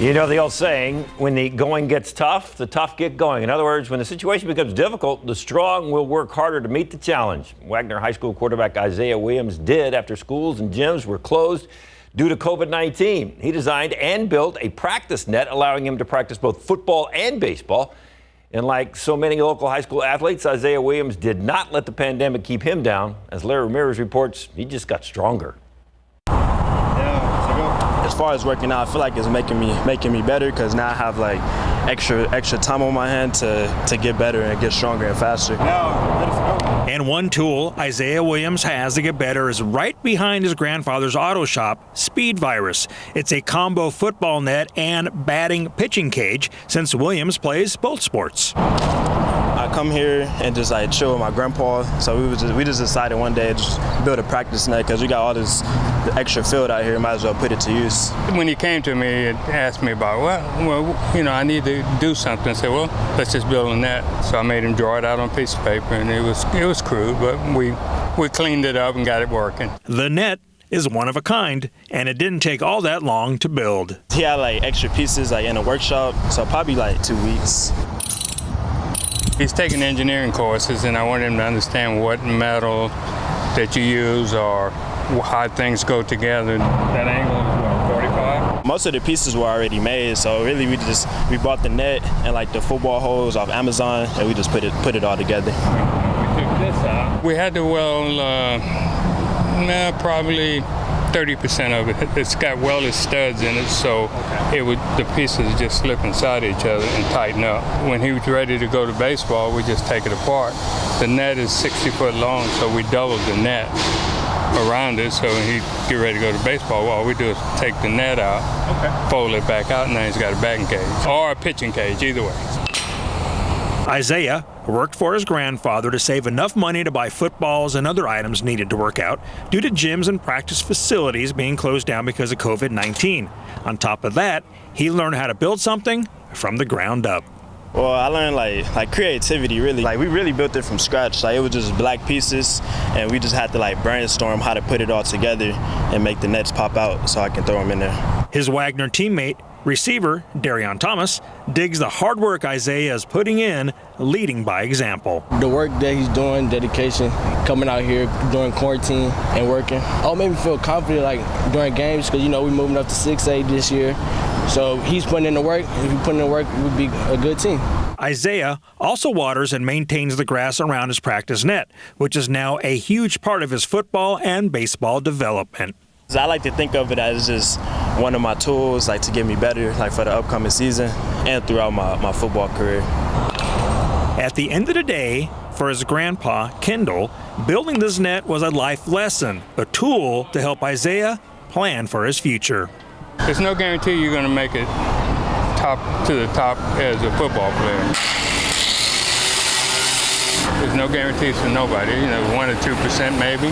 You know the old saying, when the going gets tough, the tough get going. In other words, when the situation becomes difficult, the strong will work harder to meet the challenge. Wagner High School quarterback Isaiah Williams did after schools and gyms were closed due to COVID-19. He designed and built a practice net, allowing him to practice both football and baseball. And like so many local high school athletes, Isaiah Williams did not let the pandemic keep him down. As Larry Ramirez reports, he just got stronger. As far as working out, I feel like it's making me better because now I have like extra time on my hand to get better and get stronger and faster. And one tool Isaiah Williams has to get better is right behind his grandfather's auto shop, Speed Virus. It's a combo football net and batting pitching cage since Williams plays both sports. I come here and just like chill with my grandpa. So we just decided one day to just build a practice net because we got all this extra field out here. Might as well put it to use. When he came to me and asked me about, I need to do something. I said, well, let's just build a net. So I made him draw it out on a piece of paper, and it was crude, but we cleaned it up and got it working. The net is one of a kind, and it didn't take all that long to build. He had like extra pieces like in a workshop, so probably like 2 weeks. He's taking engineering courses, and I want him to understand what metal that you use or how things go together. That angle is what, 45? Most of the pieces were already made, so really we bought the net and like the football holes off Amazon, and we just put it all together. We took this out. We had to weld probably 30% of it. It's got welded studs in it, so the pieces just slip inside each other and tighten up. When he was ready to go to baseball, we just take it apart. The net is 60 foot long, so we doubled the net around it, so when he get ready to go to baseball, all we do is take the net out, fold it back out, and now he's got a batting cage or a pitching cage, either way. Isaiah worked for his grandfather to save enough money to buy footballs and other items needed to work out due to gyms and practice facilities being closed down because of COVID-19. On top of that, he learned how to build something from the ground up. Well, I learned like creativity, really. Like we really built it from scratch. Like it was just black pieces, and we just had to like brainstorm how to put it all together and make the nets pop out so I can throw them in there. His Wagner teammate, receiver Darion Thomas, digs the hard work Isaiah is putting in, leading by example. The work that he's doing, dedication, coming out here during quarantine and working, made me feel confident like during games because, we're moving up to 6A this year. So he's putting in the work. If he put in the work, it would be a good team. Isaiah also waters and maintains the grass around his practice net, which is now a huge part of his football and baseball development. I like to think of it as just one of my tools, like to get me better, like for the upcoming season and throughout my football career. At the end of the day, for his grandpa, Kendall, building this net was a life lesson, a tool to help Isaiah plan for his future. There's no guarantee you're going to make it to the top as a football player. There's no guarantees for nobody, 1 or 2% maybe.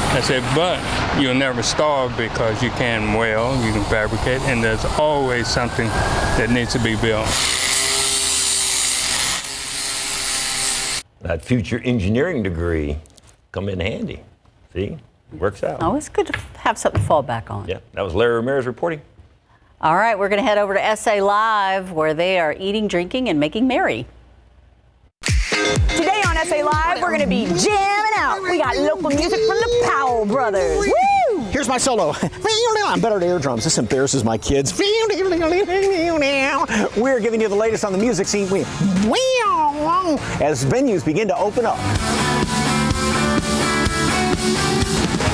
I said, but you'll never starve because you can weld, you can fabricate, and there's always something that needs to be built. That future engineering degree come in handy. See, works out. Oh, it's good to have something to fall back on. Yeah, that was Larry Ramirez reporting. All right, we're going to head over to SA Live, where they are eating, drinking, and making merry. Today on SA Live, we're going to be jamming out. We got local music from the Powell Brothers. Woo! Here's my solo. I'm better at air drums. This embarrasses my kids. We're giving you the latest on the music scene as venues begin to open up.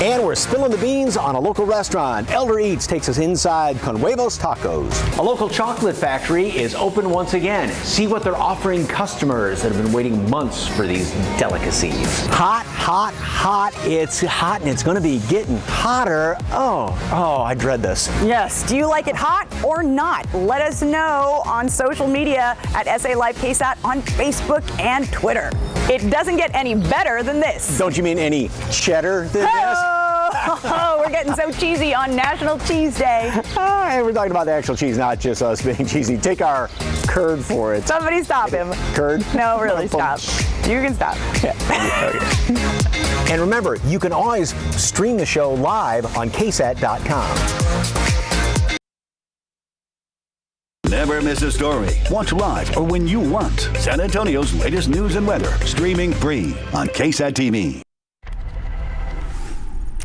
And we're spilling the beans on a local restaurant. Elder Eats takes us inside Conhuevos Tacos. A local chocolate factory is open once again. See what they're offering customers that have been waiting months for these delicacies. Hot, hot, hot. It's hot and it's going to be getting hotter. Oh, I dread this. Yes. Do you like it hot or not? Let us know on social media at SA Live KSAT on Facebook and Twitter. It doesn't get any better than this. Don't you mean any cheddar than this? Oh, we're getting so cheesy on National Cheese Day. We're talking about the actual cheese, not just us being cheesy. Take our curd for it. Somebody stop him. Curd? No, really, stop. You can stop. And remember, you can always stream the show live on ksat.com. never miss a story. Watch live or when you want. San Antonio's latest news and weather, streaming free on KSAT TV.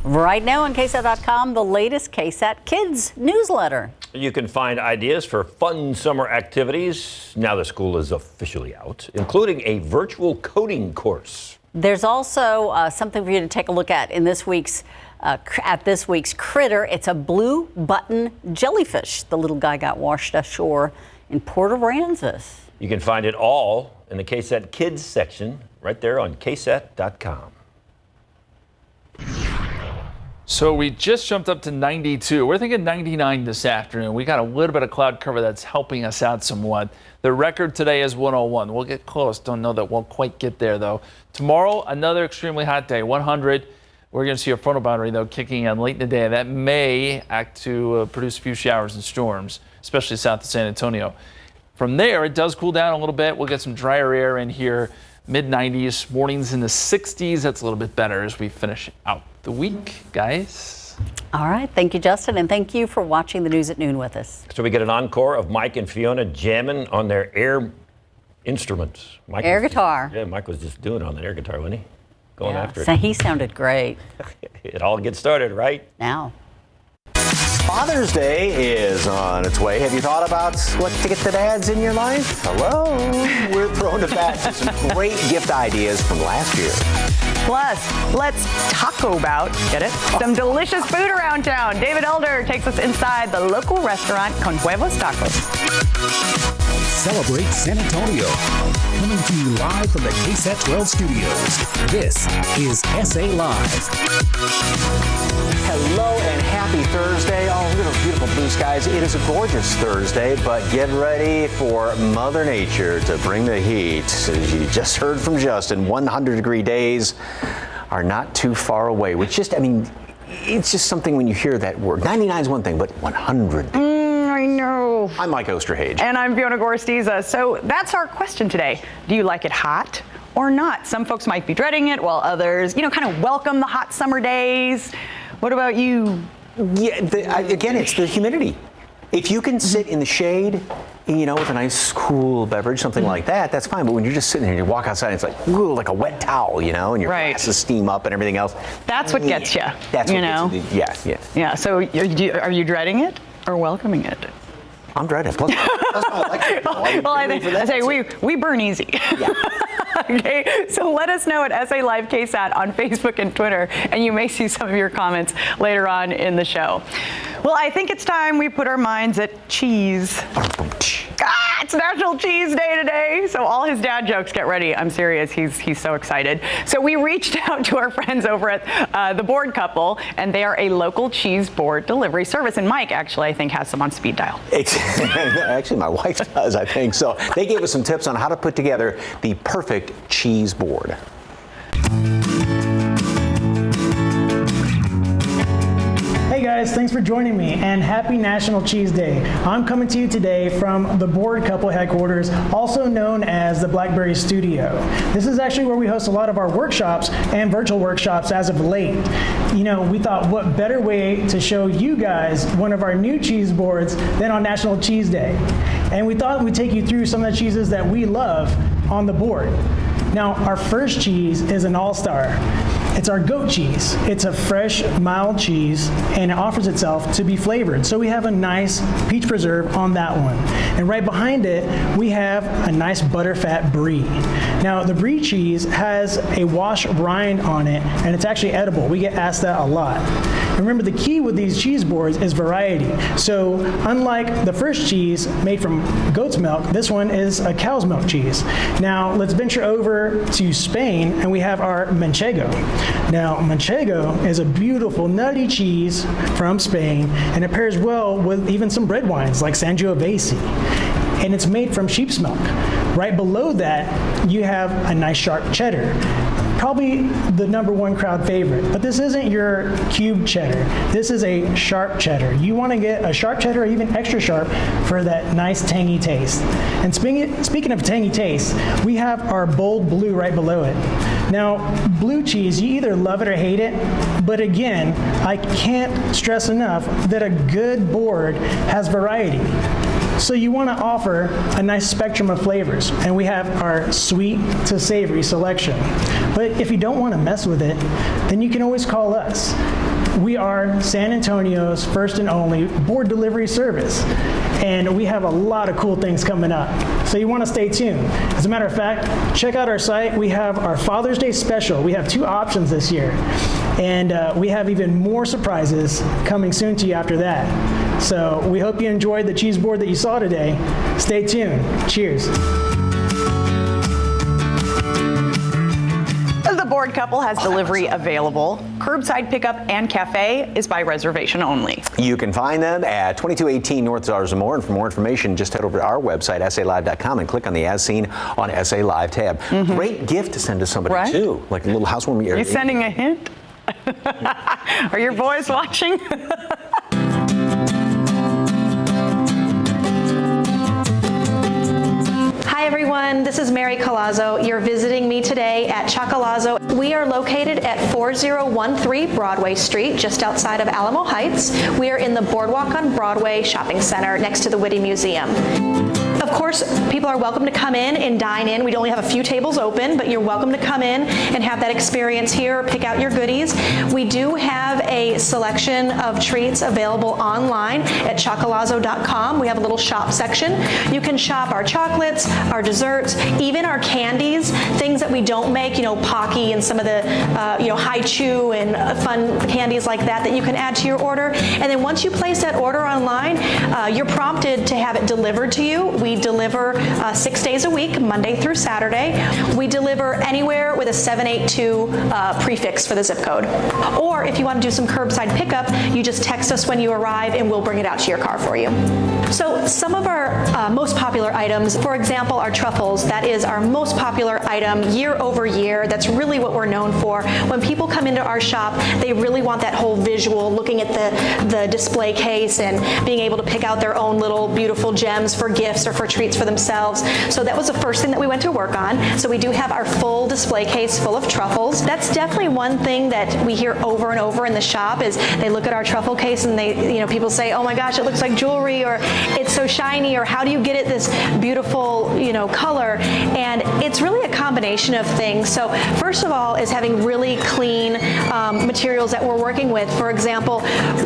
Right now on KSAT.com, the latest KSAT Kids newsletter. You can find ideas for fun summer activities now the school is officially out, including a virtual coding course. There's also something for you to take a look at in this week's Critter. It's a blue button jellyfish. The little guy got washed ashore in Port Aransas. You can find it all in the KSAT Kids section right there on KSAT.com. So we just jumped up to 92. We're thinking 99 this afternoon. We got a little bit of cloud cover that's helping us out somewhat. The record today is 101. We'll get close. Don't know that we'll quite get there, though. Tomorrow, another extremely hot day, 100. We're going to see a frontal boundary, though, kicking in late in the day. That may act to produce a few showers and storms, especially south of San Antonio. From there, it does cool down a little bit. We'll get some drier air in here. Mid-90s, mornings in the 60s. That's a little bit better as we finish out the week, guys. All right. Thank you, Justin. And thank you for watching the News at Noon with us. So we get an encore of Mike and Fiona jamming on their air instruments. Air guitar. Yeah, Mike was just doing it on the air guitar, wasn't he? Going after So it. he sounded great. It all gets started right now. Father's Day is on its way. Have you thought about what to get the dads in your life? Hello. We're throwing it back to some great gift ideas from last year. Plus, let's taco about, get it? Some delicious food around town. David Elder takes us inside the local restaurant Con Huevos Tacos. Celebrate San Antonio. Coming to you live from the KSAT 12 studios. This is SA Live. Hello and happy Thursday. Oh, look at those beautiful blue skies. It is a gorgeous Thursday, but get ready for Mother Nature to bring the heat. As you just heard from Justin, 100-degree days are not too far away, which just, I mean, it's just something when you hear that word. 99 is one thing, but 100. I know. I'm Mike Osterhage. And I'm Fiona Gorstiza. So that's our question today. Do you like it hot or not? Some folks might be dreading it, while others, kind of welcome the hot summer days. What about you? Yeah, again, it's the humidity. If you can sit in the shade, with a nice cool beverage, something like that, that's fine. But when you're just sitting there and you walk outside, it's like, ooh, like a wet towel, and your glasses steam up and everything else. That's what gets you. That's what gets you. Yeah. Yeah. So are you dreading it or welcoming it? I'm dreading it. Plus, I say we burn easy. Yeah. Okay, so let us know at SA Live KSAT on Facebook and Twitter, and you may see some of your comments later on in the show. Well, I think it's time we put our minds at cheese. It's National Cheese Day today, so all his dad jokes, get ready. I'm serious, he's so excited. So we reached out to our friends over at The Board Couple, and they are a local cheese board delivery service. And Mike, actually, I think has some on speed dial. Actually, my wife does, I think. So they gave us some tips on how to put together the perfect cheese board. Hey guys, thanks for joining me, and happy National Cheese Day. I'm coming to you today from the Board Couple headquarters, also known as the Blackberry Studio. This is actually where we host a lot of our workshops and virtual workshops as of late. We thought what better way to show you guys one of our new cheese boards than on National Cheese Day. And we thought we'd take you through some of the cheeses that we love on the board. Now, our first cheese is an all-star. It's our goat cheese. It's a fresh, mild cheese, and it offers itself to be flavored. So we have a nice peach preserve on that one. And right behind it, we have a nice butterfat brie. Now, the brie cheese has a wash rind on it, and it's actually edible. We get asked that a lot. And remember, the key with these cheese boards is variety. So unlike the first cheese made from goat's milk, this one is a cow's milk cheese. Now, let's venture over to Spain, and we have our manchego. Now, manchego is a beautiful nutty cheese from Spain, and it pairs well with even some red wines like Sangiovese. And it's made from sheep's milk. Right below that, you have a nice sharp cheddar. Probably the #1 crowd favorite, but this isn't your cube cheddar. This is a sharp cheddar. You want to get a sharp cheddar or even extra sharp for that nice tangy taste. And speaking of tangy taste, we have our bold blue right below it. Now, blue cheese, you either love it or hate it, but again, I can't stress enough that a good board has variety. So you want to offer a nice spectrum of flavors, and we have our sweet to savory selection. But if you don't want to mess with it, then you can always call us. We are San Antonio's first and only board delivery service, and we have a lot of cool things coming up. So you want to stay tuned. As a matter of fact, check out our site. We have our Father's Day special. We have 2 options this year, and we have even more surprises coming soon to you after that. So we hope you enjoyed the cheese board that you saw today. Stay tuned. Cheers. The Board Couple has delivery available. Curbside pickup and cafe is by reservation only. You can find them at 2218 North Zarzamore. And for more information, just head over to our website, SALive.com, and click on the As Seen on SA Live tab. Great gift to send to somebody, too, like a little housewarming. You sending a hint? Are your boys watching? Hi everyone, this is Mary Colazzo. You're visiting me today at Chocolazo. We are located at 4013 Broadway Street, just outside of Alamo Heights. We are in the Boardwalk on Broadway Shopping Center next to the Whitty Museum. Of course, people are welcome to come in and dine in. We only have a few tables open, but you're welcome to come in and have that experience here, pick out your goodies. We do have a selection of treats available online at chocolazzo.com. We have a little shop section. You can shop our chocolates, our desserts, even our candies, things that we don't make, you know, Pocky and some of the, High Chew and fun candies like that that you can add to your order. And then once you place that order online, you're prompted to have it delivered to you. We deliver 6 days a week, Monday through Saturday. We deliver anywhere with a 782 prefix for the zip code. Or if you want to do some curbside pickup, you just text us when you arrive and we'll bring it out to your car for you. So some of our most popular items, for example, our truffles. That is our most popular item year over year. That's really what we're known for. When people come into our shop, they really want that whole visual, looking at the display case and being able to pick out their own little beautiful gems for gifts or for treats for themselves. So that was the first thing that we went to work on. So we do have our full display case full of truffles. That's definitely one thing that we hear over and over in the shop is they look at our truffle case and they, people say, oh my gosh, it looks like jewelry, or it's so shiny, or how do you get it this beautiful, color? And it's really a combination of things. So first of all is having really clean materials that we're working with. For example,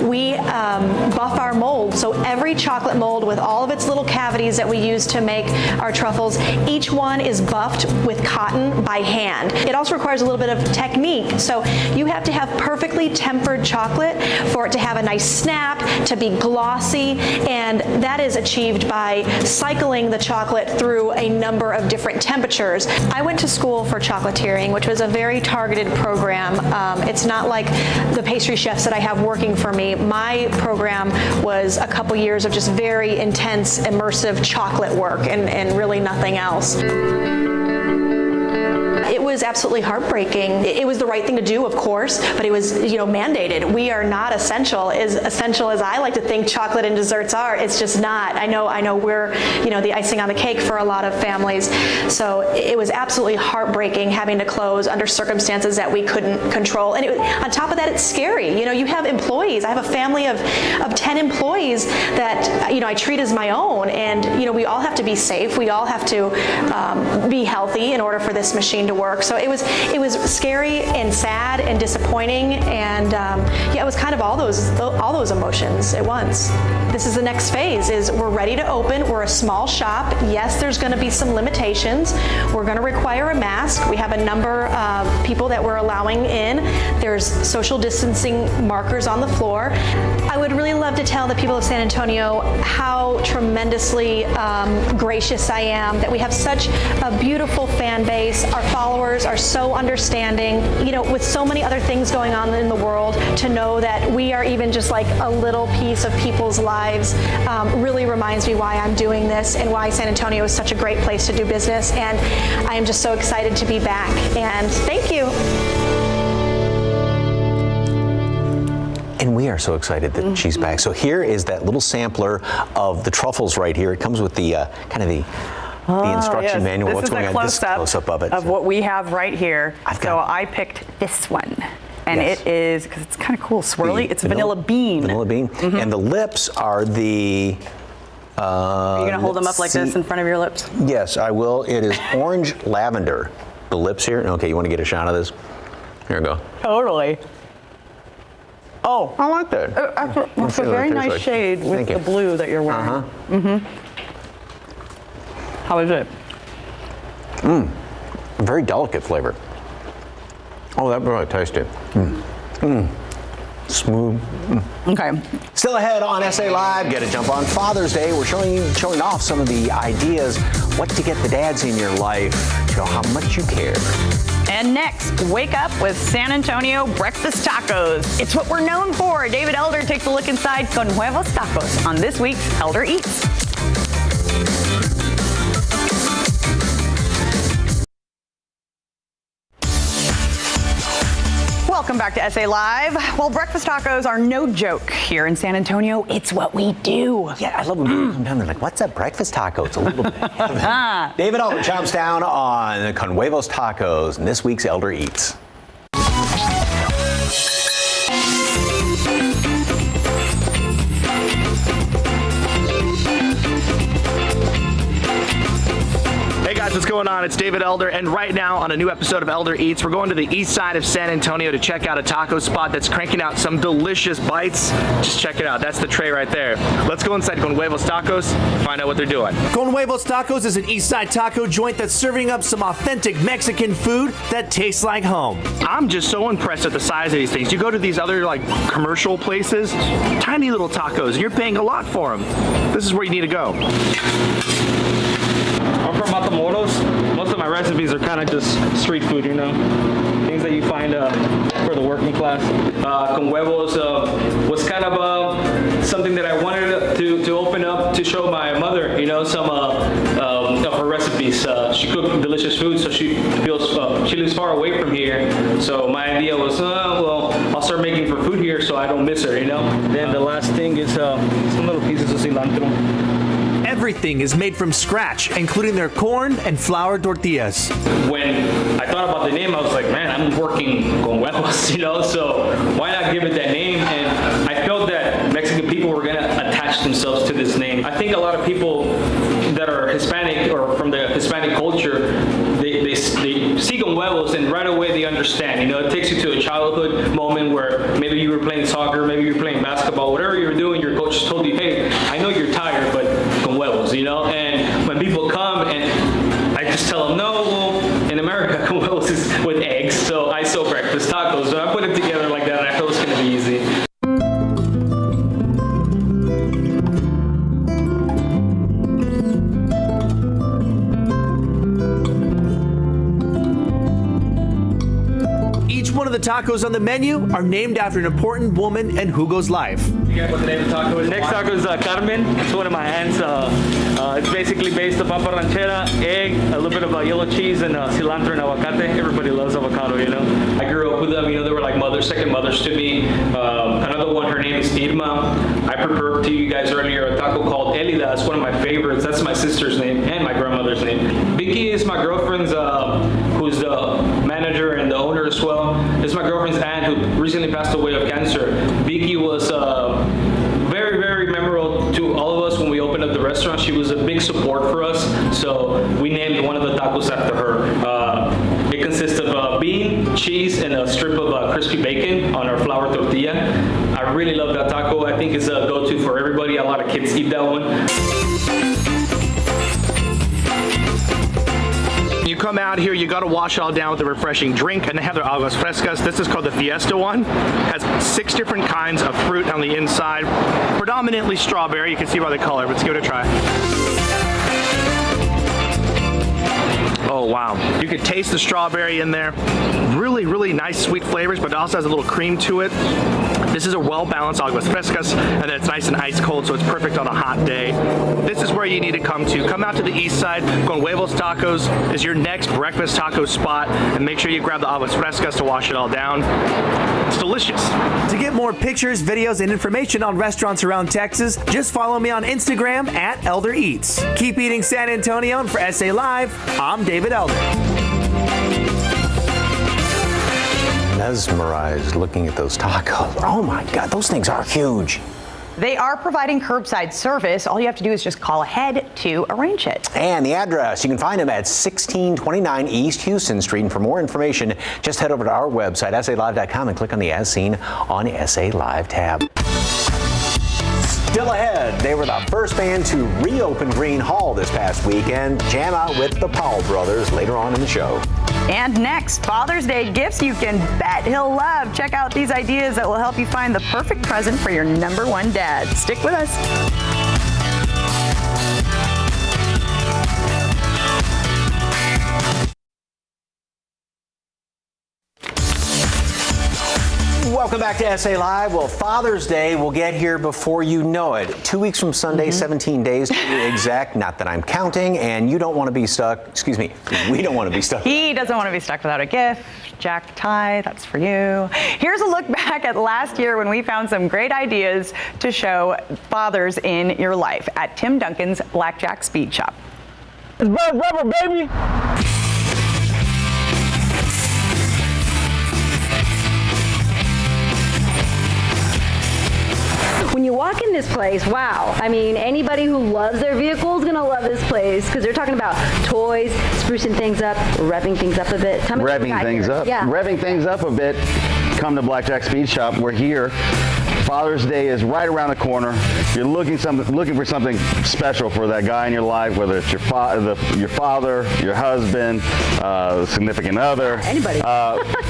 we buff our mold. So every chocolate mold with all of its little cavities that we use to make our truffles, each one is buffed with cotton by hand. It also requires a little bit of technique. So you have to have perfectly tempered chocolate for it to have a nice snap, to be glossy, and that is achieved by cycling the chocolate through a number of different temperatures. I went to school for chocolatiering, which was a very targeted program. It's not like the pastry chefs that I have working for me. My program was a couple years of just very intense, immersive chocolate work and really nothing else. It was absolutely heartbreaking. It was the right thing to do, of course, but it was, mandated. We are not essential as I like to think chocolate and desserts are. It's just not. I know we're, the icing on the cake for a lot of families. So it was absolutely heartbreaking having to close under circumstances that we couldn't control. And on top of that, it's scary. You have employees. I have a family of 10 employees that, I treat as my own. And, we all have to be safe. We all have to be healthy in order for this machine to work. So it was scary and sad and disappointing, and it was kind of all those emotions at once. This is the next phase. We're ready to open. We're a small shop. Yes, there's going to be some limitations. We're going to require a mask. We have a number of people that we're allowing in. There's social distancing markers on the floor. I would really love to tell the people of San Antonio how tremendously gracious I am that we have such a beautiful fan base. Our followers are so understanding, with so many other things going on in the world, to know that we are even just like a little piece of people's lives really reminds me why I'm doing this and why San Antonio is such a great place to do business. And I am just so excited to be back. And thank you. And we are so excited that she's back. So here is that little sampler of the truffles right here. It comes with the the instruction manual. What's going on? This close-up of it. Of what we have right here. I picked this one. And it is, because it's kind of cool, swirly, it's vanilla bean. Vanilla bean. And the lips are the Are you going to hold them up like this in front of your lips? Yes, I will. It is orange lavender. The lips here. Okay, you want to get a shot of this? Here we go. Totally. Oh, I like that. It's a very nice shade with the blue that you're wearing. How is it? Very delicate flavor. Oh, that really tasty. Smooth. Okay. Still ahead on SA Live, get a jump on Father's Day. We're showing off some of the ideas, what to get the dads in your life, show how much you care. And next, wake up with San Antonio breakfast tacos. It's what we're known for. David Elder takes a look inside Con Huevos Tacos on this week's Elder Eats. Welcome back to SA Live. Well, breakfast tacos are no joke here in San Antonio. It's what we do. Yeah, I love when people come down and they're like, what's a breakfast taco? It's a little bit of heaven. David Elder chomps down on Con Huevos Tacos in this week's Elder Eats. Hey guys, what's going on? It's David Elder, and right now on a new episode of Elder Eats, we're going to the east side of San Antonio to check out a taco spot that's cranking out some delicious bites. Just check it out. That's the tray right there. Let's go inside Con Huevos Tacos, find out what they're doing. Con Huevos Tacos is an east side taco joint that's serving up some authentic Mexican food that tastes like home. I'm just so impressed at the size of these things. You go to these other like commercial places, tiny little tacos, and you're paying a lot for them. This is where you need to go. I'm from Matamoros. Most of my recipes are kind of just street food, you know, things that you find for the working class. Con Huevos was kind of something that I wanted to open up to show my mother, you know, some of her recipes. She cooked delicious food, so she lives far away from here. So my idea was, well, I'll start making for food here so I don't miss her, you know. Then the last thing is some little pieces of cilantro. Everything is made from scratch, including their corn and flour tortillas. When I thought about the name, I was like, man, I'm working con huevos, you know, so why not give it that name? And I felt that Mexican people were going to attach themselves to this name. I think a lot of people that are Hispanic or from the Hispanic culture, they see con huevos and right away they understand. You know, it takes you to a childhood moment where maybe you were playing soccer, maybe you were playing basketball, whatever you were doing, your coach told you, hey, I know you're tired, but con huevos, you know? And when people come and I just tell them, no, well, in America, con huevos is with eggs, so I sell breakfast tacos. So I put it together like that and I thought it was going to be easy. One of the tacos on the menu are named after an important woman in Hugo's life. You guys, what the name of the taco is? Next taco is Carmen. It's one of my aunts. It's basically based on papa ranchera, egg, a little bit of yellow cheese, and cilantro and aguacate. Everybody loves avocado, you know. I grew up with them. You know, they were like second mothers to me. Another one, her name is Irma. I prepared to you guys earlier a taco called Elida. It's one of my favorites. That's my sister's name and my grandmother's name. Vicky is my girlfriend's, who's the manager and the owner as well. This is my girlfriend's aunt who recently passed away of cancer. Vicky was very, very memorable to all of us when we opened up the restaurant. She was a big support for us, so we named one of the tacos after her. It consists of bean, cheese, and a strip of crispy bacon on our flour tortilla. I really love that taco. I think it's a go-to for everybody. A lot of kids eat that one. You come out here, you gotta wash it all down with a refreshing drink, and they have their aguas frescas. This is called the Fiesta one. Has 6 different kinds of fruit on the inside, predominantly strawberry. You can see by the color, but let's give it a try. Oh wow, you can taste the strawberry in there. Really, really nice sweet flavors, but it also has a little cream to it. This is a well-balanced aguas frescas, and then it's nice and ice cold, so it's perfect on a hot day. This is where you need to come to. Come out to the east side. Con Huevos Tacos is your next breakfast taco spot, and make sure you grab the aguas frescas to wash it all down. It's delicious. To get more pictures, videos, and information on restaurants around Texas, just follow me on Instagram at Elder Eats. Keep eating San Antonio, and for SA Live, I'm David Elder. Mesmerized looking at those tacos. Oh my God, those things are huge. They are providing curbside service. All you have to do is just call ahead to arrange it. And the address, you can find them at 1629 East Houston Street. And for more information, just head over to our website, SALive.com, and click on the As Seen on SA Live tab. Still ahead, they were the first band to reopen Green Hall this past weekend. Jam out with the Powell Brothers later on in the show. And next, Father's Day gifts you can bet he'll love. Check out these ideas that will help you find the perfect present for your #1 dad. Stick with us. Welcome back to SA Live. Well, Father's Day will get here before you know it. 2 weeks from Sunday, 17 days to be exact. Not that I'm counting, and you don't want to be stuck. Excuse me, we don't want to be stuck. He doesn't want to be stuck without a gift. Jack tie, that's for you. Here's a look back at last year when we found some great ideas to show fathers in your life at Tim Duncan's Blackjack Speed Shop. It's Bud Rubber, baby. When you walk in this place, wow. I mean, anybody who loves their vehicle is going to love this place because they're talking about toys, sprucing things up, revving things up a bit. Tell me what we got here. Yeah. Revving things up a bit. Come to Blackjack Speed Shop. We're here. Father's Day is right around the corner. You're looking for something special for that guy in your life, whether it's your father, your husband, significant other. Anybody.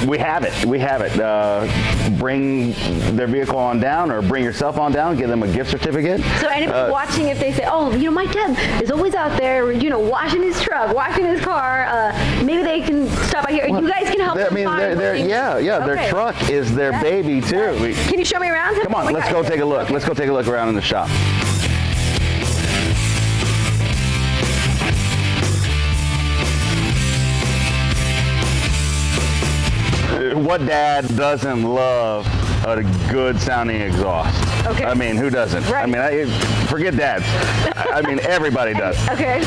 We have it. We have it. Bring their vehicle on down, or bring yourself on down. Give them a gift certificate. So anybody watching, if they say, oh, my dad is always out there, washing his truck, washing his car, maybe they can stop by here. You guys can help them find things. Their truck is their baby too. Can you show me around? Come on, let's go take a look. Let's go take a look around in the shop. What dad doesn't love a good sounding exhaust? Okay. I mean, who doesn't? Right. I mean, forget dads. I mean, everybody does. Okay.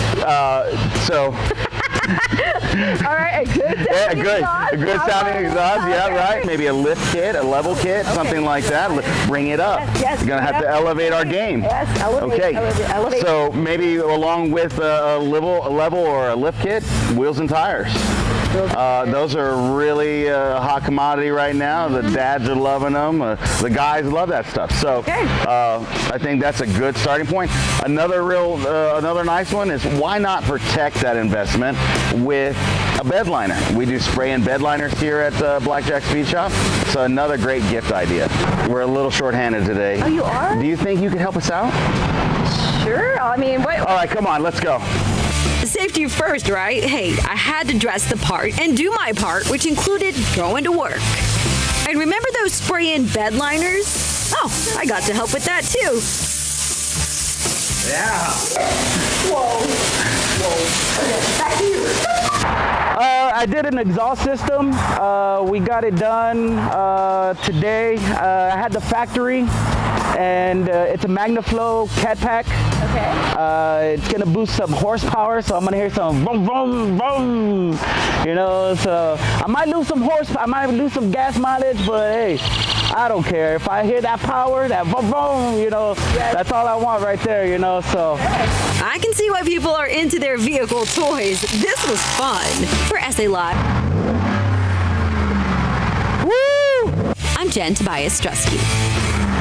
All right, a good sounding exhaust. Yeah, right. Maybe a lift kit, a level kit, something like that. Bring it up. Yes. You're gonna have to elevate our game. Yes, elevate. Okay. So maybe along with a level or a lift kit, wheels and tires. Those are really a hot commodity right now. The dads are loving them. The guys love that stuff. So I think that's a good starting point. Another nice one is, why not protect that investment with a bed liner? We do spray and bed liners here at Blackjack Speed Shop. So another great gift idea. We're a little short-handed today. Oh, you are? Do you think you could help us out? Sure. I mean, what? All right, come on, let's go. Safety first, right? Hey, I had to dress the part and do my part, which included going to work. And remember those spray and bed liners? Oh, I got to help with that too. Yeah. Whoa. Okay, back to you. I did an exhaust system. We got it done today. I had the factory, and it's a MagnaFlow cat pack. Okay. It's gonna boost some horsepower, so I'm gonna hear some vroom, vroom, vroom. So I might lose some horsepower, I might lose some gas mileage, but hey, I don't care. If I hear that power, that vroom, vroom, that's all I want right there, so. I can see why people are into their vehicle toys. This was fun. For SA Live, Woo! I'm Jen Tobias Strusky.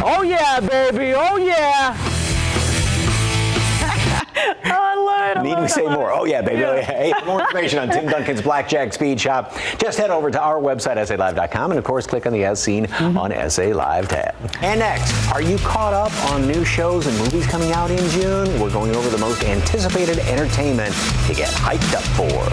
Oh yeah, baby, oh yeah. Need we say more? Oh yeah, baby. Oh, yeah. Hey, for more information on Tim Duncan's Blackjack Speed Shop, just head over to our website, SALive.com, and of course, click on the As Seen on SA Live tab. And next, are you caught up on new shows and movies coming out in June? We're going over the most anticipated entertainment to get hyped up for.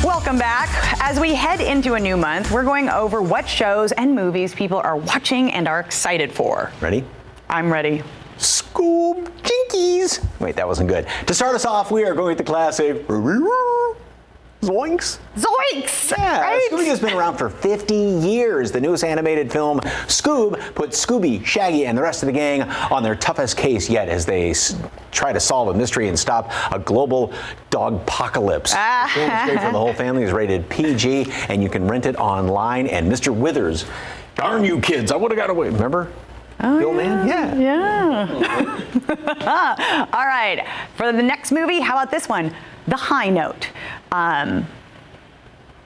Welcome back. As we head into a new month, we're going over what shows and movies people are watching and are excited for. Ready? I'm ready. Scoob Jinkies. Wait, that wasn't good. To start us off, we are going with the classic Zoinks! Zoinks! Yeah, right? Scooby has been around for 50 years. The newest animated film, Scoob, put Scooby, Shaggy, and the rest of the gang on their toughest case yet as they try to solve a mystery and stop a global dog-pocalypse. The film is great for the whole family. It's rated PG, and you can rent it online. And Mr. Withers, darn you kids, I would have got away. Remember? Oh, the old man? Yeah. All right. For the next movie, how about this one? The High Note.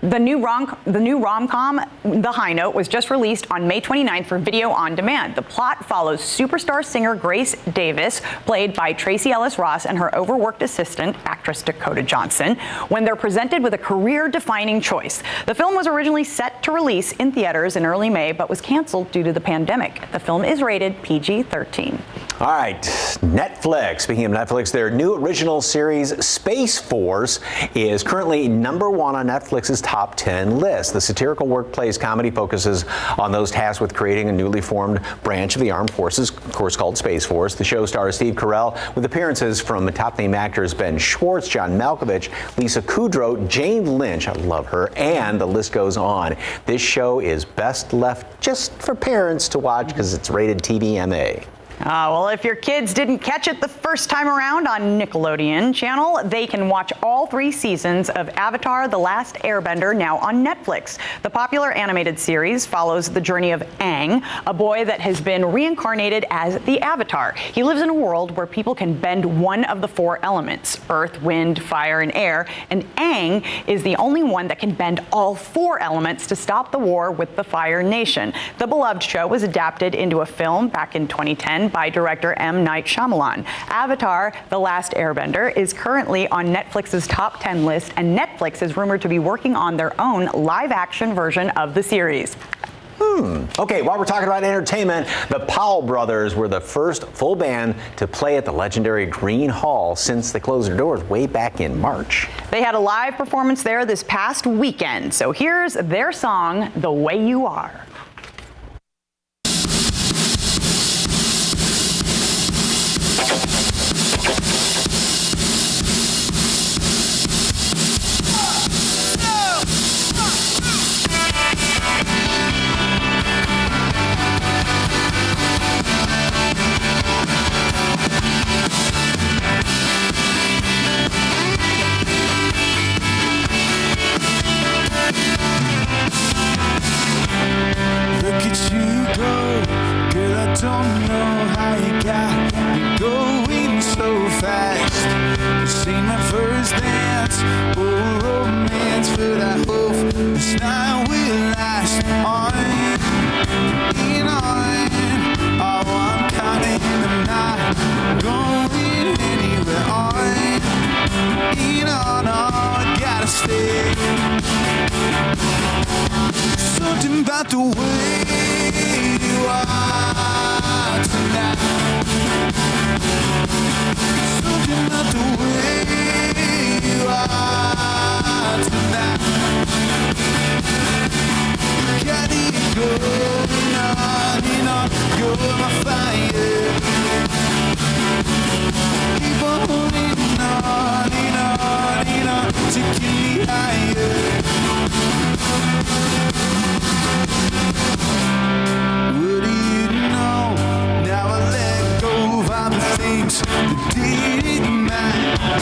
The new rom-com, The High Note, was just released on May 29th for video on demand. The plot follows superstar singer Grace Davis, played by Tracy Ellis Ross, and her overworked assistant, actress Dakota Johnson, when they're presented with a career-defining choice. The film was originally set to release in theaters in early May, but was canceled due to the pandemic. The film is rated PG-13. All right, Netflix. Speaking of Netflix, their new original series, Space Force, is currently #1 on Netflix's top 10 list. The satirical workplace comedy focuses on those tasked with creating a newly formed branch of the armed forces, of course called Space Force. The show stars Steve Carell, with appearances from top-name actors Ben Schwartz, John Malkovich, Lisa Kudrow, Jane Lynch, I love her, and the list goes on. This show is best left just for parents to watch because it's rated TVMA. Well, if your kids didn't catch it the first time around on Nickelodeon Channel, they can watch all 3 seasons of Avatar: The Last Airbender now on Netflix. The popular animated series follows the journey of Aang, a boy that has been reincarnated as the Avatar. He lives in a world where people can bend one of the 4 elements, earth, wind, fire, and air, and Aang is the only one that can bend all 4 elements to stop the war with the Fire Nation. The beloved show was adapted into a film back in 2010 by director M. Night Shyamalan. Avatar: The Last Airbender is currently on Netflix's top 10 list, and Netflix is rumored to be working on their own live-action version of the series. Okay, while we're talking about entertainment, the Powell Brothers were the first full band to play at the legendary Green Hall since they closed their doors way back in March. They had a live performance there this past weekend, so here's their song, The Way You Are. Don't know how you got me going so fast. This ain't my first dance or romance, but I hope this night will last on and on. Oh, I'm counting the night, going anywhere on and on. Oh, I gotta stay. Something about the way you are tonight. Something about the way you are tonight. Got it going on and on. You're my fire. Keep on holding on and on and on. Taking me higher. What do you know? Now I let go of all the things that didn't matter.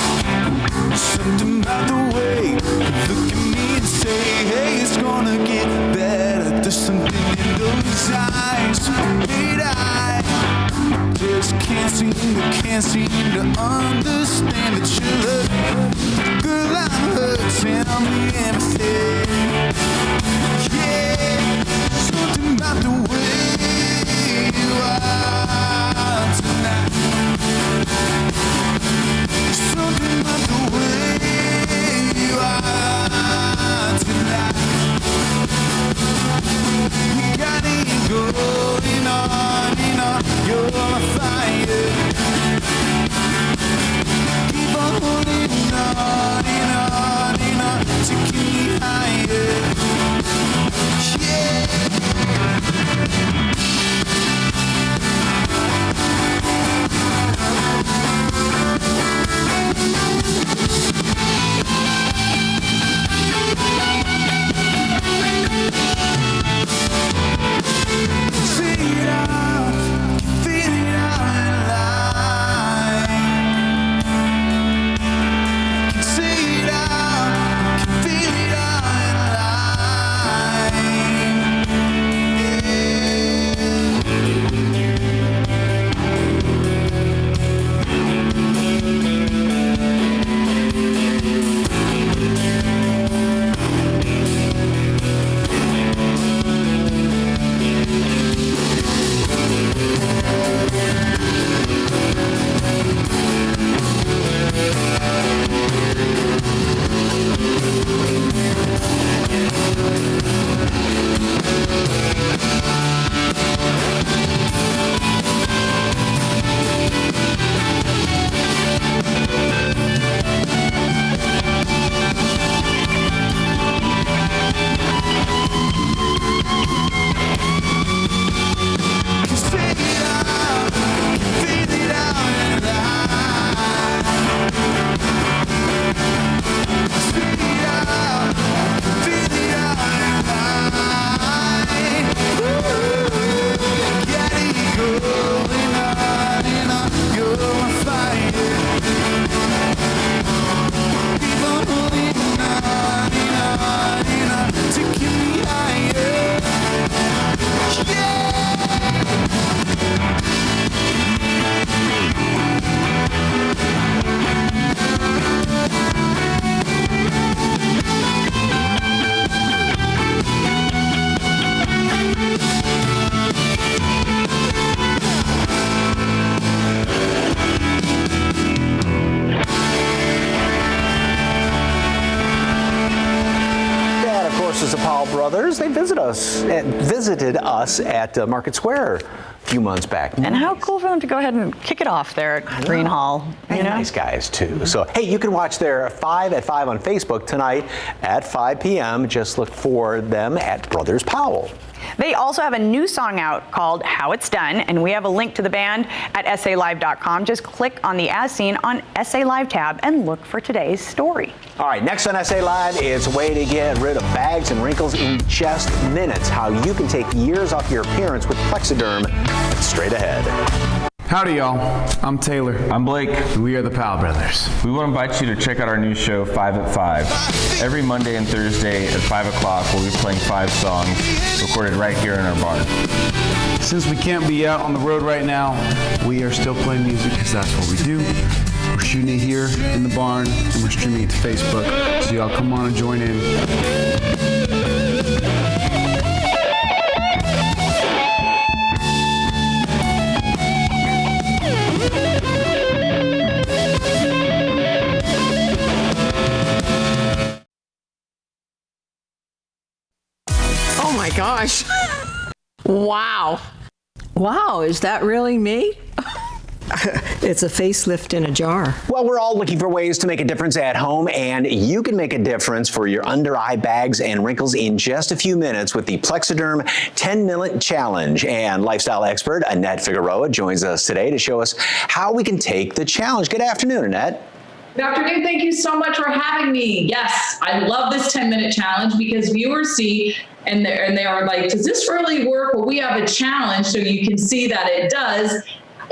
Something about the way you look at me and say, hey, it's gonna get better. There's something in those eyes that I just can't seem to understand that you look. Girl, I'm hurt, tell me everything. Yeah, something about the way you are tonight. Something about the way you are tonight. You got it going on and on. You're my fire. Keep on holding on and on and on. Taking me high. is the Powell brothers. They visited us at Market Square a few months back. And how cool for them to go ahead and kick it off there at Green Hall. You know? Nice guys, too. So, hey, you can watch their 5 at 5 on Facebook tonight at 5 p.m. Just look for them at Brothers Powell. They also have a new song out called How It's Done, and we have a link to the band at SALive.com. Just click on the As Seen on SA Live tab and look for today's story. All right, next on SA Live, it's a way to get rid of bags and wrinkles in just minutes. How you can take years off your appearance with Plexiderm. Straight ahead. Howdy, y'all. I'm Taylor. I'm Blake. And we are the Powell Brothers. We want to invite you to check out our new show, 5 at 5. Every Monday and Thursday at 5 o'clock, we'll be playing 5 songs recorded right here in our barn. Since we can't be out on the road right now, we are still playing music because that's what we do. We're shooting it here in the barn, and we're streaming it to Facebook. So y'all come on and join in. Oh my gosh. Wow. Wow, is that really me? It's a facelift in a jar. Well, we're all looking for ways to make a difference at home, and you can make a difference for your under-eye bags and wrinkles in just a few minutes with the Plexiderm 10-minute challenge. And lifestyle expert Annette Figueroa joins us today to show us how we can take the challenge. Good afternoon, Annette. Good afternoon. Thank you so much for having me. Yes, I love this 10-minute challenge because viewers see and they are like, does this really work? Well, we have a challenge so you can see that it does,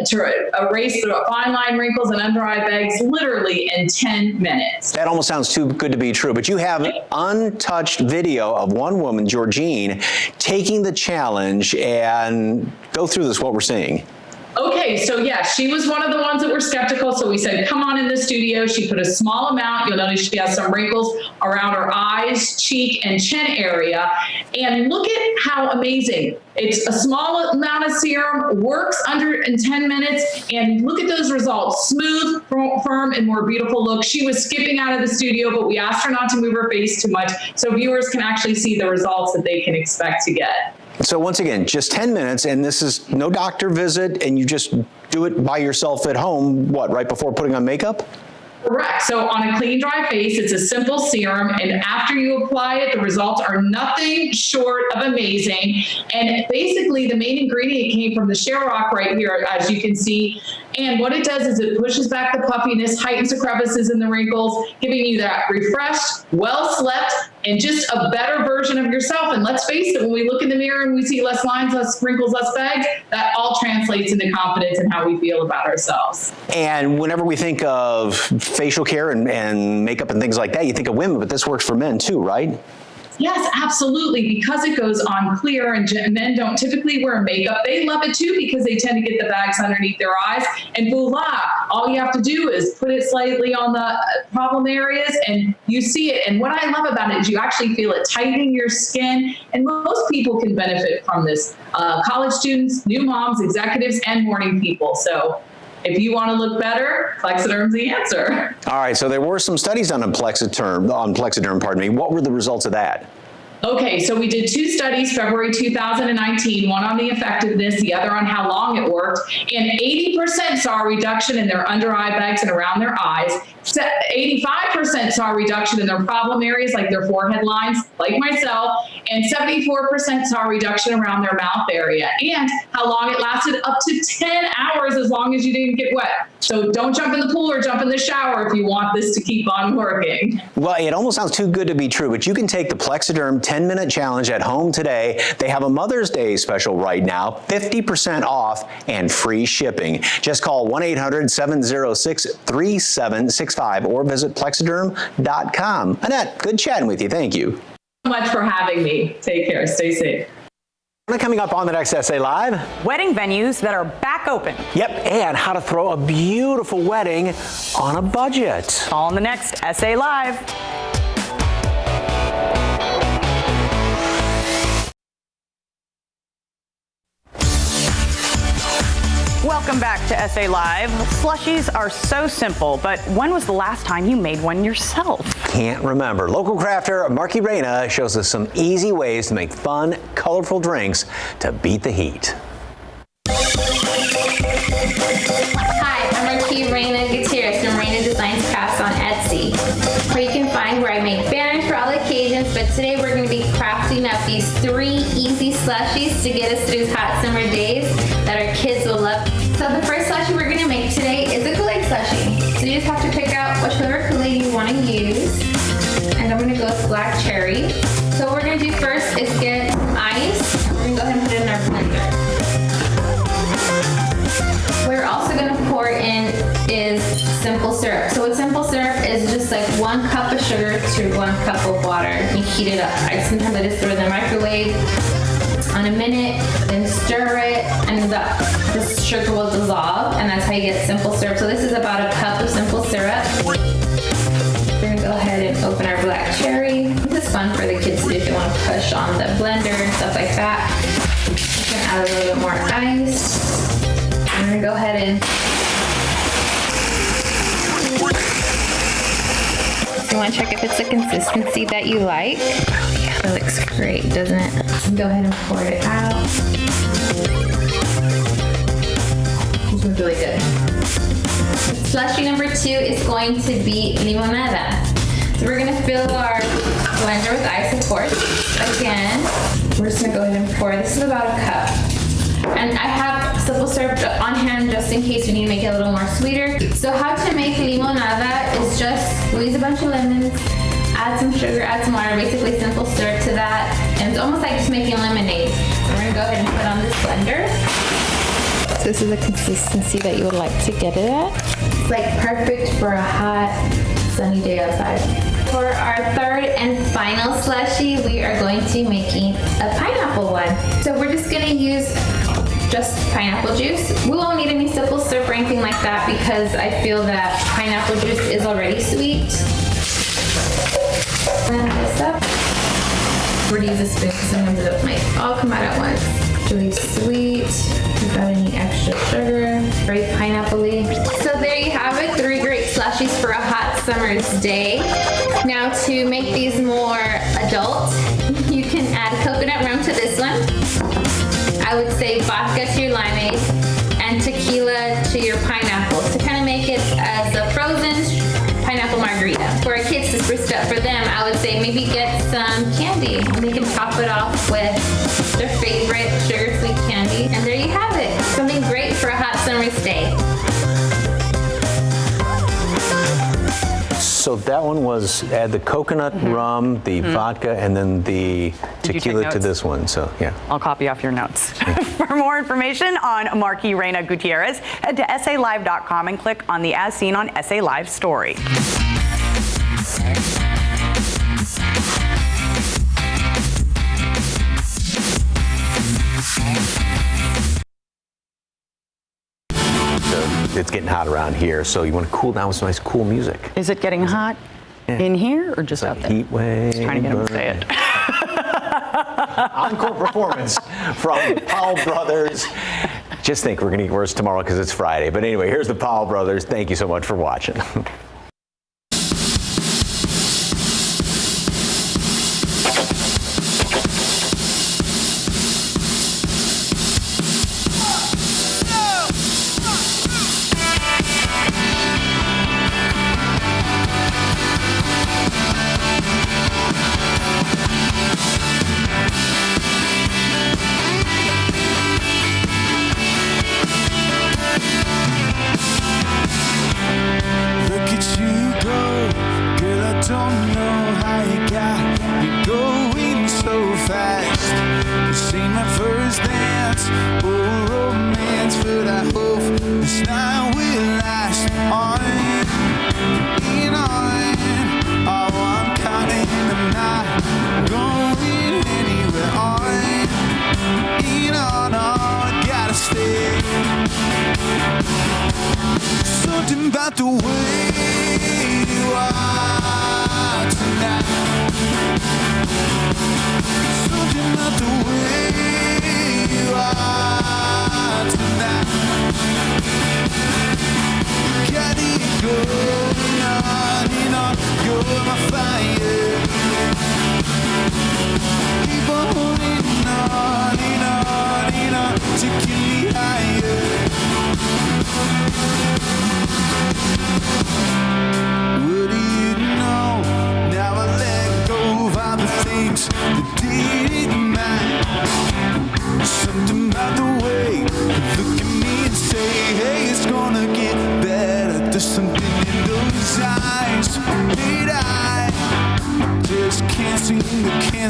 to erase the fine line wrinkles and under eye bags literally in 10 minutes. That almost sounds too good to be true, but you have untouched video of one woman, Georgine, taking the challenge, and go through this, what we're seeing. Okay, so yeah, she was one of the ones that were skeptical. So we said, come on in the studio. She put a small amount. You'll notice she has some wrinkles around her eyes, cheek, and chin area. And look at how amazing. It's a small amount of serum, works in 10 minutes. And look at those results. Smooth, firm, and more beautiful look. She was skipping out of the studio, but we asked her not to move her face too much so viewers can actually see the results that they can expect to get. So once again, just 10 minutes, and this is no doctor visit, and you just do it by yourself at home, what, right before putting on makeup? Correct. So on a clean, dry face, it's a simple serum. And after you apply it, the results are nothing short of amazing. And basically, the main ingredient came from the share rock right here, as you can see. And what it does is it pushes back the puffiness, heightens the crevices and the wrinkles, giving you that refreshed, well-slept, and just a better version of yourself. And let's face it, when we look in the mirror and we see less lines, less wrinkles, less bags, that all translates into confidence and how we feel about ourselves. And whenever we think of facial care and makeup and things like that, you think of women, but this works for men too, right? Yes, absolutely. Because it goes on clear and men don't typically wear makeup. They love it too because they tend to get the bags underneath their eyes. And voila, all you have to do is put it slightly on the problem areas and you see it. And what I love about it is you actually feel it tightening your skin. And most people can benefit from this. College students, new moms, executives, and morning people. So if you want to look better, Plexiderm's the answer. All right, so there were some studies done on Plexiderm, pardon me. What were the results of that? Okay, so we did 2 studies, February 2019, one on the effectiveness, the other on how long it worked, and 80% saw a reduction in their under eye bags and around their eyes. 85% saw a reduction in their problem areas like their forehead lines, like myself, and 74% saw a reduction around their mouth area. And how long it lasted, up to 10 hours as long as you didn't get wet. So don't jump in the pool or jump in the shower if you want this to keep on working. Well, it almost sounds too good to be true, but you can take the Plexiderm 10-minute challenge at home today. They have a Mother's Day special right now, 50% off and free shipping. Just call 1-800-706-3765 or visit Plexiderm.com. Annette, good chatting with you. Thank you. Thank you so much for having me. Take care. Stay safe. Coming up on the next SA Live, wedding venues that are back open. Yep, and how to throw a beautiful wedding on a budget. All in the next SA Live. Welcome back to SA Live. Slushies are so simple, but when was the last time you made one yourself? can't remember. Local crafter Marky Reyna shows us some easy ways to make fun, colorful drinks to beat the heat. Hi, I'm Marky Reyna Gutierrez from Reyna Designs Crafts on Etsy, where you can find where I make banners for all occasions, but today we're going to be crafting up these 3 easy slushies to get us through these hot summer days that our kids will love. So the first slushie we're going to make today is a Kool-Aid slushie. So you just have to pick out whichever Kool-Aid you want to use, and I'm going to go with black cherry. So what we're going to do first is get some ice, and we're going to go ahead and put it in our blender. We're also going to pour in is simple syrup. So what simple syrup is just like 1 cup of sugar to 1 cup of water. You heat it up. Sometimes I just throw it in the microwave on a minute, then stir it, and the sugar will dissolve, and that's how you get simple syrup. So this is about a cup of simple syrup. We're going to go ahead and open our black cherry. This is fun for the kids to do if they want to push on the blender and stuff like that. I'm going to add a little bit more ice. I'm going to go ahead and so you want to check if it's the consistency that you like. Oh yeah, that looks great, doesn't it? Go ahead and pour it out. This one's really good. Slushie number 2 is going to be limonada. So we're going to fill our blender with ice, of course. Again, we're just going to go ahead and pour. This is about a cup. And I have simple syrup on hand just in case we need to make it a little more sweeter. So how to make limonada is just squeeze a bunch of lemons, add some sugar, add some water, basically simple syrup to that. And it's almost like just making lemonade. So we're going to go ahead and put on this blender. So this is the consistency that you would like to get it at. It's like perfect for a hot, sunny day outside. For our third and final slushie, we are going to be making a pineapple one. So we're just going to use just pineapple juice. We won't need any simple syrup or anything like that because I feel that pineapple juice is already sweet. Blend this up. We're going to use a spoon because sometimes it might all come out at once. Really sweet, without any extra sugar, very pineapple-y. So there you have it, 3 great slushies for a hot summer's day. Now to make these more adult, you can add coconut rum to this one. I would say vodka to your limeade and tequila to your pineapple to kind of make it as a frozen pineapple margarita. For our kids to spruce it up for them, I would say maybe get some candy and they can top it off with their favorite sugar sweet candy. And there you have it, something great for a hot summer's day. So that one was add the coconut rum, the vodka, and then the tequila to this one. So yeah. I'll copy off your notes. For more information on Marky Reyna Gutierrez, head to SALive.com and click on the As Seen on SA Live story. It's getting hot around here, so you want to cool down with some nice cool music. Is it getting hot in here or just out there? Heat wave. Just trying to get him to say it. Encore performance from the Powell Brothers. Just think we're going to get worse tomorrow because it's Friday. But anyway, here's the Powell Brothers. Thank you so much for watching. Look at you go, girl, I don't know how you got me going so fast. This ain't my first dance or romance, but I hope this night will last on and on. Oh, I'm counting, I'm not going anywhere on and on, I gotta stay. Something about the way you are tonight. Something about the way you are tonight. gotta get going on and on. You're my fire. Keep on holding on and on and on to keep me higher. What do you know? Now I let go of all the things that didn't matter. Something about the way you look at me and say, hey, it's gonna get better. There's something in those eyes that I just can't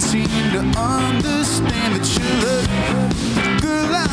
seem to understand that you look, girl,